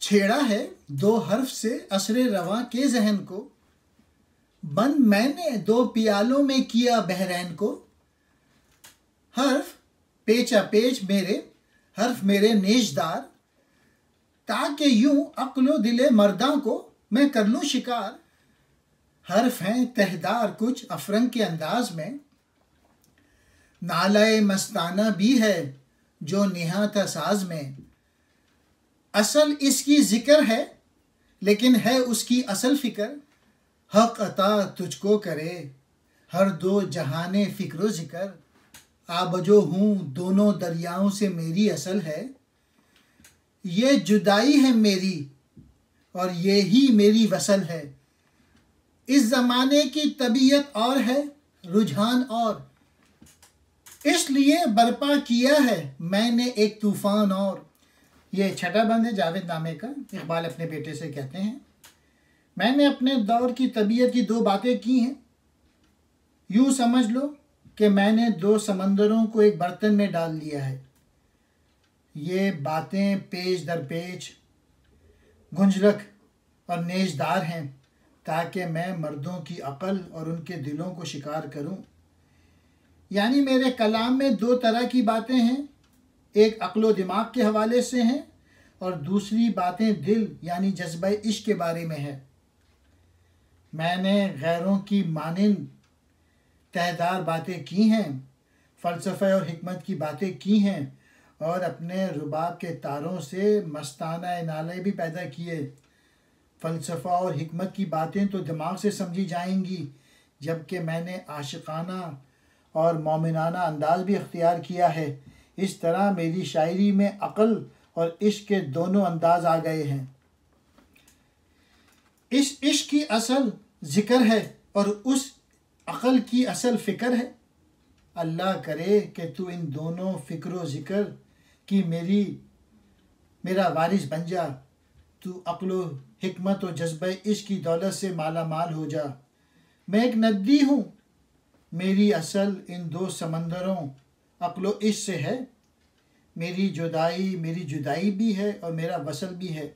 छेड़ा है दो हर्फ से असरे रवां के जहन को, बंद मैंने दो पियालों में किया बहरैन को। हर्फ पेचा पेच मेरे, हर्फ मेरे नेशदार, ताकि यूं अक्लो दिले मर्दां को मैं कर लूं शिकार। हर्फ हैं तहदार कुछ अफरंग के अंदाज में, नालाए मस्ताना भी है जो निहाता साज में। असल इसकी जिक्र है लेकिन है उसकी असल फिक्र, हक अता तुझको करे हर दो जहाने फिक्रो जिक्र। आबजो हूँ दोनों दरियाओं से मेरी असल है, ये जुदाई है मेरी और ये ही मेरी वसल है। इस ज़माने की तबीयत और है रुझान और, इसलिए बर्पा किया है मैंने एक तूफ़ान और। ये छठा बंद है जावेद नामे का। इकबाल अपने बेटे से कहते हैं, मैंने अपने दौर की तबीयत की दो बातें की हैं। यूँ समझ लो कि मैंने दो समंदरों को एक बर्तन में डाल दिया है। ये बातें पेच दर पेच गुंजरख और नेशदार हैं, ताकि मैं मर्दों की अक़ल और उनके दिलों को शिकार करूं। यानी मेरे कलाम में दो तरह की बातें हैं, एक अक्लो दिमाग के हवाले से हैं और दूसरी बातें दिल यानी जज्बा इश्क के बारे में है। मैंने गैरों की मानिंद तहदार बातें की हैं, फ़लसफ़े और हिकमत की बातें की हैं और अपने रुबाब के तारों से मस्ताना नाले भी पैदा किए। फ़लसफ़ा और हिकमत की बातें तो दिमाग से समझी जाएंगी, जबकि मैंने आशिकाना और मोमिनाना अंदाज़ भी अख्तियार किया है। इस तरह मेरी शायरी में अक़ल और इश्क के दोनों अंदाज आ गए हैं। इस इश्क की असल ज़िक्र है और उस अक़ल की असल फ़िक्र है। अल्लाह करे कि तू इन दोनों फ़िक्र व ज़िक्र की मेरा वारिस बन जा। तू अक़्ल हिकमत और जज्बा इश्क की दौलत से माला माल हो जा। मैं एक नदी हूँ, मेरी असल इन दो समंदरों अक़्ल व इश्क से है। मेरी जुदाई भी है और मेरा वसल भी है।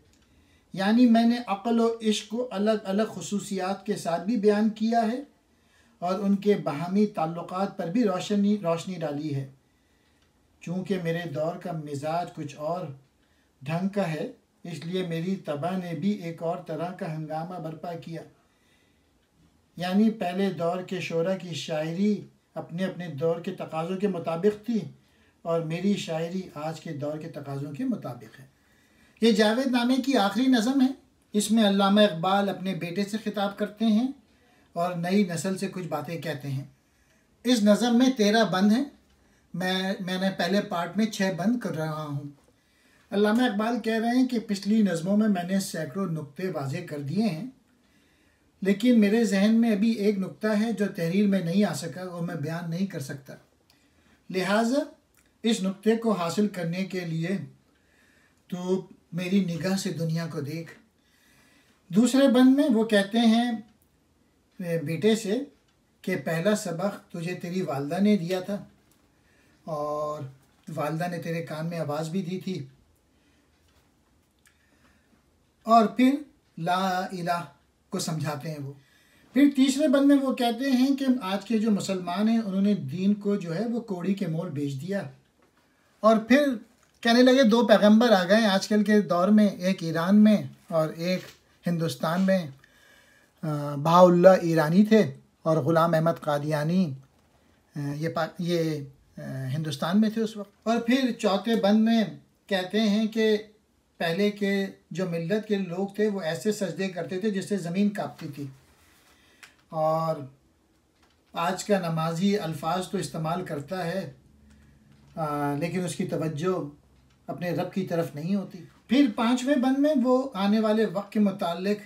यानी मैंने अक़्ल व इश्क को अलग अलग खुसूसियात के साथ भी बयान किया है और उनके बाहमी ताल्लुकात पर भी रोशनी डाली है। चूँकि मेरे दौर का मिजाज कुछ और ढंग का है, इसलिए मेरी तबा ने भी एक और तरह का हंगामा बर्पा किया। यानी पहले दौर के शोरा की शायरी अपने अपने दौर के तकाज़ों के मुताबिक थी और मेरी शायरी आज के दौर के तकाज़ों के मुताबिक है। ये जावेद नामे की आखिरी नज़म है। इसमें अल्लामा इकबाल अपने बेटे से खिताब करते हैं और नई नस्ल से कुछ बातें कहते हैं। इस नज़म में 13 बंद हैं। मैंने पहले पार्ट में 6 बंद कर रहा हूँ। अल्लामा इकबाल कह रहे हैं कि पिछली नज़मों में मैंने सैकड़ों नुक्ते वाज़े कर दिए हैं, लेकिन मेरे जहन में अभी एक नुक्ता है जो तहरीर में नहीं आ सका और मैं बयान नहीं कर सकता। लिहाजा इस नुक्ते को हासिल करने के लिए तो मेरी निगाह से दुनिया को देख। दूसरे बंद में वो कहते हैं बेटे से कि पहला सबक तुझे तेरी वालदा ने दिया था और वालदा ने तेरे कान में आवाज़ भी दी थी। और फिर ला इलाह को समझाते हैं वो। फिर तीसरे बंद में वो कहते हैं कि आज के जो मुसलमान हैं उन्होंने दीन को जो है वो कौड़ी के मोल बेच दिया। और फिर कहने लगे 2 पैगंबर आ गए आजकल के दौर में, एक ईरान में और एक हिंदुस्तान में। बहाउल्लाह ईरानी थे और ग़ुलाम अहमद कादियानी ये हिंदुस्तान में थे उस वक्त। और फिर चौथे बंद में कहते हैं कि पहले के जो मिल्लत के लोग थे वो ऐसे सजदे करते थे जिससे ज़मीन कांपती थी, और आज का नमाजी अल्फाज तो इस्तेमाल करता है लेकिन उसकी तवज्जो अपने रब की तरफ नहीं होती। फिर 5वें बंद में वो आने वाले वक्त के मुताल्लिक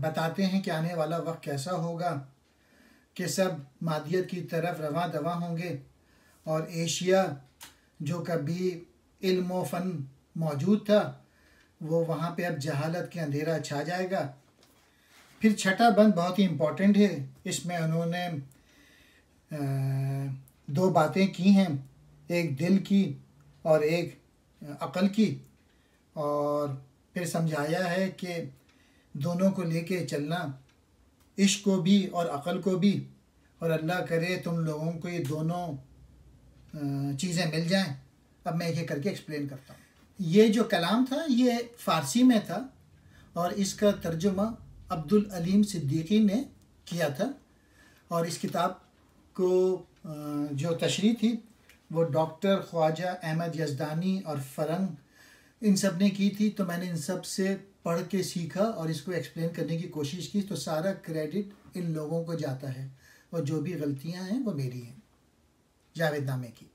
बताते हैं कि आने वाला वक्त कैसा होगा कि सब मादियत की तरफ रवां दवा होंगे और एशिया जो कभी इल्म व फ़न मौजूद था वो वहाँ पे अब जहालत के अंधेरा छा जाएगा। फिर छठा बंद बहुत ही इम्पोर्टेंट है। इसमें उन्होंने 2 बातें की हैं, एक दिल की और एक अक़ल की। और फिर समझाया है कि दोनों को लेके चलना, इश्क को भी और अक़ल को भी, और अल्लाह करे तुम लोगों को ये दोनों चीज़ें मिल जाएं। अब मैं एक करके एक्सप्लेन करता हूँ। ये जो कलाम था ये फ़ारसी में था और इसका तर्जुमा अब्दुल अलीम सिद्दीकी ने किया था, और इस किताब को जो तशरीह थी वो डॉक्टर ख्वाजा अहमद यज़दानी और फ़रंग इन सब ने की थी। तो मैंने इन सब से पढ़ के सीखा और इसको एक्सप्लेन करने की कोशिश की, तो सारा क्रेडिट इन लोगों को जाता है और जो भी गलतियां हैं वो मेरी हैं। जावेद नामे की।